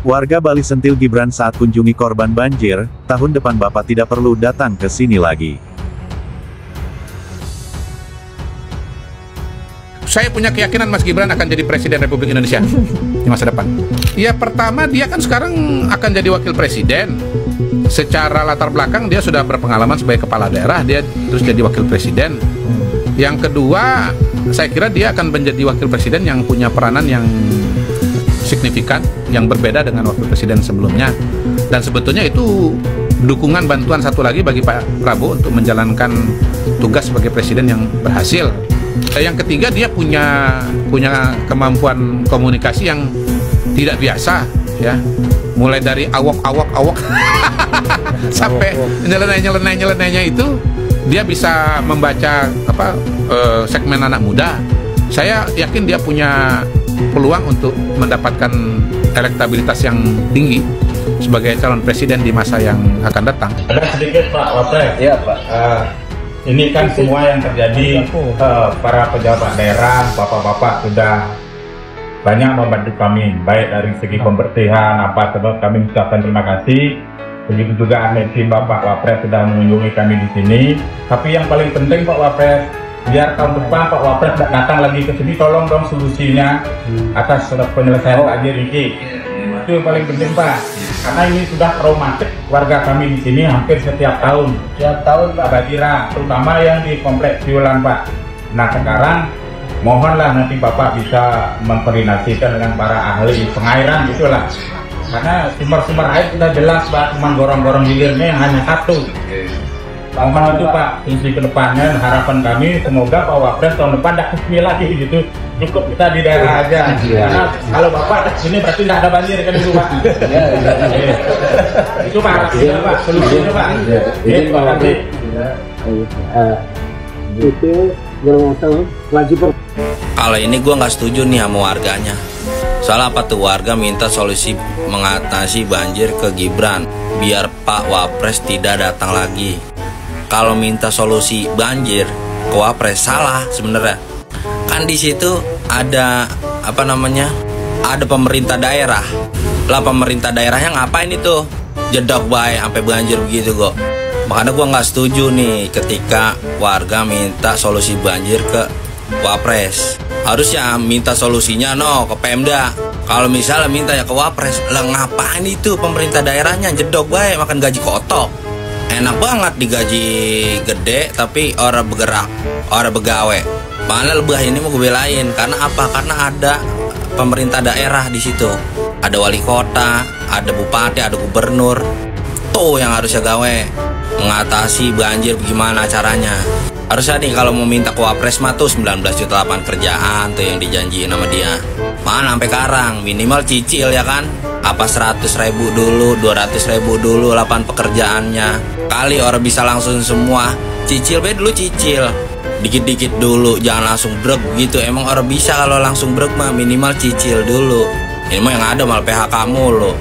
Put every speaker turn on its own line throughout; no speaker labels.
Warga Bali sentil Gibran saat kunjungi korban banjir, tahun depan Bapak tidak perlu datang ke sini lagi.
Saya punya keyakinan Mas Gibran akan jadi Presiden Republik Indonesia di masa depan. Ya pertama dia kan sekarang akan jadi wakil presiden. Secara latar belakang dia sudah berpengalaman sebagai kepala daerah, dia terus jadi wakil presiden. Yang kedua, saya kira dia akan menjadi wakil presiden yang punya peranan yang signifikan, yang berbeda dengan wakil presiden sebelumnya. Dan sebetulnya itu dukungan bantuan satu lagi bagi Pak Prabowo untuk menjalankan tugas sebagai presiden yang berhasil. Yang ketiga, dia punya kemampuan komunikasi yang tidak biasa, ya. Mulai dari awok sampai nyeleneh-nyelenehnya itu dia bisa membaca segmen anak muda. Saya yakin dia punya peluang untuk mendapatkan elektabilitas yang tinggi sebagai calon presiden di masa yang akan datang.
Ada sedikit Pak Wapres.
Iya Pak.
Ini kan semua yang terjadi, para pejabat daerah, bapak-bapak sudah banyak membantu kami, baik dari segi pembersihan kami ucapkan terima kasih. Begitu juga tim Bapak Wapres sudah mengunjungi kami di sini. Tapi yang paling penting Pak Wapres, biar tahun depan Pak Wapres datang lagi ke sini, tolong dong solusinya atas penyelesaian banjir ini. Itu yang paling penting Pak, karena ini sudah traumatik warga kami di sini hampir setiap tahun.
Setiap tahun Pak.
Banjiran, terutama yang di kompleks Piulan Pak. Nah sekarang mohonlah nanti Bapak bisa memkoordinasikan dengan para ahli pengairan gitulah. Karena sumber-sumber air sudah jelas Pak, cuma gorong-gorong hilirnya yang hanya satu. Mohon itu Pak, fungsi kedepannya harapan kami semoga Pak Wapres tahun depan tidak kesini lagi gitu. Cukup kita di daerah aja. Karena kalau Bapak kesini berarti tidak ada banjir kan itu Pak. Itu Pak, Pak solusinya Pak.
Terima kasih. Itu
kalau ini gue nggak setuju nih sama warganya. Soalnya apa tuh, warga minta solusi mengatasi banjir ke Gibran biar Pak Wapres tidak datang lagi. Kalau minta solusi banjir ke Wapres salah sebenarnya. Kan di situ ada ada pemerintah daerah. Lah pemerintah daerahnya ngapain itu? Jedok baik sampai banjir begitu kok. Makanya gue nggak setuju nih ketika warga minta solusi banjir ke Wapres. Harusnya minta solusinya ke Pemda. Kalau misalnya minta ya ke Wapres, lah ngapain itu pemerintah daerahnya jedok baik makan gaji kotok. Enak banget digaji gede tapi orang bergerak, orang begawe. Malah lebih ini mau gue belain karena apa? Karena ada pemerintah daerah di situ. Ada wali kota, ada bupati, ada gubernur. Tuh yang harusnya gawe mengatasi banjir gimana caranya. Harusnya nih kalau mau minta ke Wapres mah tuh 19 juta lapangan kerjaan tuh yang dijanjiin sama dia. Mana sampai sekarang minimal cicil ya kan. Apa 100.000 dulu, 200.000 dulu lapangan pekerjaannya. Kali orang bisa langsung semua. Cicil dulu cicil. Dikit-dikit dulu, jangan langsung brek gitu. Emang orang bisa kalau langsung brek mah minimal cicil dulu. Ini mah yang ada malah PHK mulu.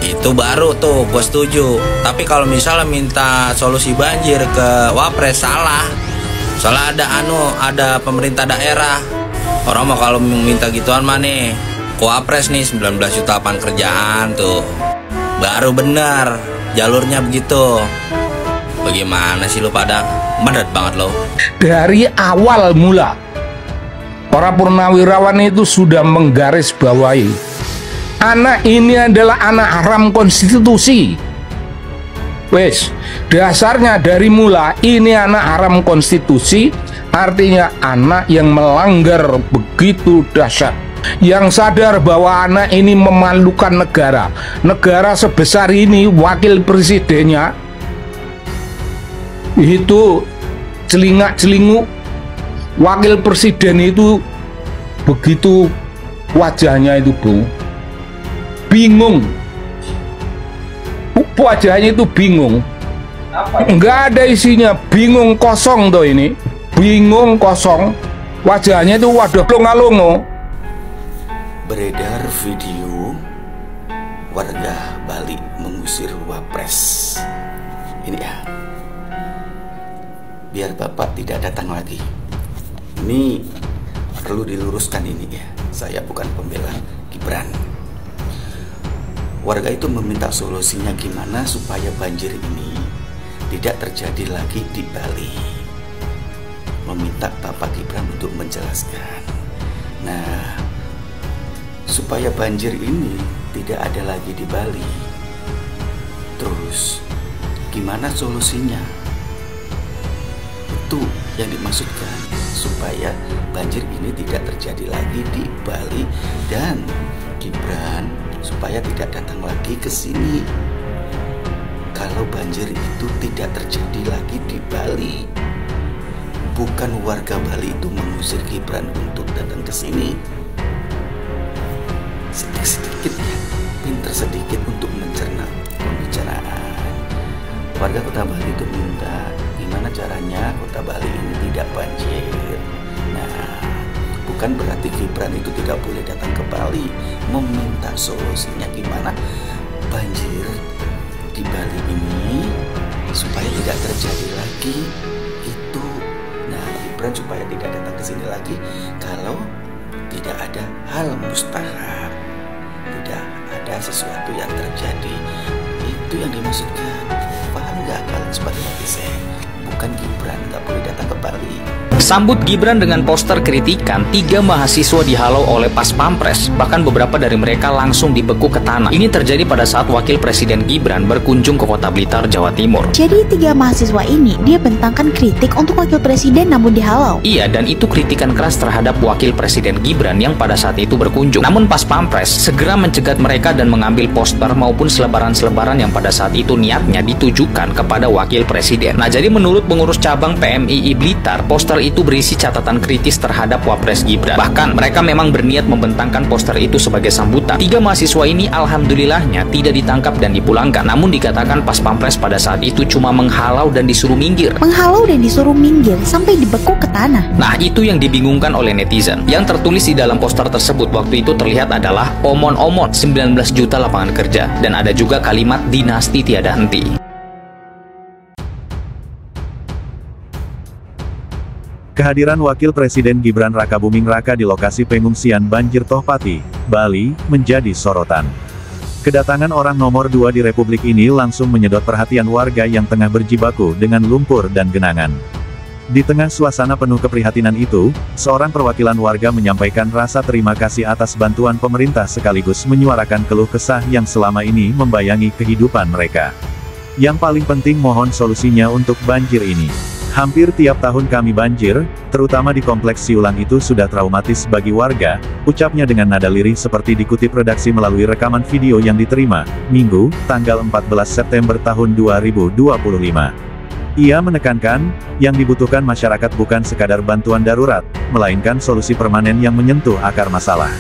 Itu baru tuh gue setuju. Tapi kalau misalnya minta solusi banjir ke Wapres salah. Soalnya ada pemerintah daerah. Orang mah kalau minta gituan mah nih ke Wapres nih 19 juta lapangan kerjaan tuh. Baru benar jalurnya begitu. Bagaimana sih lu pada? Padat banget lo.
Dari awal mula para purnawirawan itu sudah menggarisbawahi anak ini adalah anak haram konstitusi. Wes, dasarnya dari mula ini anak haram konstitusi, artinya anak yang melanggar begitu dahsyat. Yang sadar bahwa anak ini memalukan negara. Negara sebesar ini wakil presidennya itu celingak-celinguk. Wakil presiden itu begitu wajahnya itu bingung. Wajahnya itu bingung. Enggak ada isinya, bingung kosong tuh ini. Bingung kosong. Wajahnya itu waduh longo-longo.
Beredar video warga Bali mengusir Wapres. Ini ya, biar Bapak tidak datang lagi. Ini perlu diluruskan ini ya. Saya bukan pembela Gibran.
Warga itu meminta solusinya gimana supaya banjir ini tidak terjadi lagi di Bali. Meminta Bapak Gibran untuk menjelaskan. Nah, supaya banjir ini tidak ada lagi di Bali, terus gimana solusinya? Itu yang dimaksudkan, supaya banjir ini tidak terjadi lagi di Bali dan Gibran supaya tidak datang lagi ke sini. Kalau banjir itu tidak terjadi lagi di Bali, bukan warga Bali itu mengusir Gibran untuk datang ke sini. Sedikit ya, pinter sedikit untuk mencerna pembicaraan. Warga Kota Bali itu minta gimana caranya Kota Bali ini tidak banjir. Nah, bukan berarti Gibran itu tidak boleh datang ke Bali. Meminta solusinya gimana banjir di Bali ini supaya tidak terjadi lagi itu. Nah, Gibran supaya tidak datang ke sini lagi kalau tidak ada hal mustahil, tidak ada sesuatu yang terjadi. Itu yang dimaksudkan. Paham nggak kalian sebagai netizen? Bukan Gibran nggak boleh datang ke Bali.
Sambut Gibran dengan poster kritikan, 3 mahasiswa dihalau oleh Pas Pampres, bahkan beberapa dari mereka langsung dibekuk ke tanah. Ini terjadi pada saat Wakil Presiden Gibran berkunjung ke Kota Blitar, Jawa Timur.
Jadi 3 mahasiswa ini dia bentangkan kritik untuk Wakil Presiden namun dihalau.
Iya, dan itu kritikan keras terhadap Wakil Presiden Gibran yang pada saat itu berkunjung. Namun Pas Pampres segera mencegat mereka dan mengambil poster maupun selebaran-selebaran yang pada saat itu niatnya ditujukan kepada Wakil Presiden. Nah, jadi menurut pengurus cabang PMII Blitar, poster itu berisi catatan kritis terhadap Wapres Gibran. Bahkan mereka memang berniat membentangkan poster itu sebagai sambutan. 3 mahasiswa ini alhamdulillahnya tidak ditangkap dan dipulangkan. Namun dikatakan Pas Pampres pada saat itu cuma menghalau dan disuruh minggir.
Menghalau dan disuruh minggir sampai dibekuk ke tanah.
Nah, itu yang dibingungkan oleh netizen. Yang tertulis di dalam poster tersebut waktu itu terlihat adalah omon-omon 19 juta lapangan kerja, dan ada juga kalimat dinasti tiada henti.
Kehadiran Wakil Presiden Gibran Rakabuming Raka di lokasi pengungsian banjir Tohpati, Bali, menjadi sorotan. Kedatangan orang nomor 2 di Republik ini langsung menyedot perhatian warga yang tengah berjibaku dengan lumpur dan genangan. Di tengah suasana penuh keprihatinan itu, seorang perwakilan warga menyampaikan rasa terima kasih atas bantuan pemerintah sekaligus menyuarakan keluh kesah yang selama ini membayangi kehidupan mereka. Yang paling penting mohon solusinya untuk banjir ini. Hampir tiap tahun kami banjir, terutama di kompleks Siulang itu sudah traumatis bagi warga, ucapnya dengan nada lirih seperti dikutip redaksi melalui rekaman video yang diterima, Minggu, tanggal 14 September tahun 2025. Ia menekankan, yang dibutuhkan masyarakat bukan sekadar bantuan darurat, melainkan solusi permanen yang menyentuh akar masalah.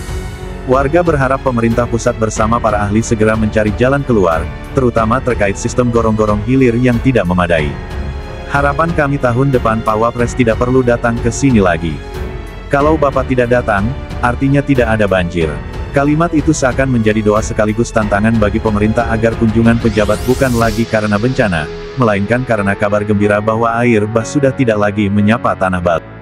Warga berharap pemerintah pusat bersama para ahli segera mencari jalan keluar, terutama terkait sistem gorong-gorong hilir yang tidak memadai. Harapan kami tahun depan Pak Wapres tidak perlu datang ke sini lagi. Kalau Bapak tidak datang, artinya tidak ada banjir. Kalimat itu seakan menjadi doa sekaligus tantangan bagi pemerintah agar kunjungan pejabat bukan lagi karena bencana, melainkan karena kabar gembira bahwa air bah sudah tidak lagi menyapa tanah Bali.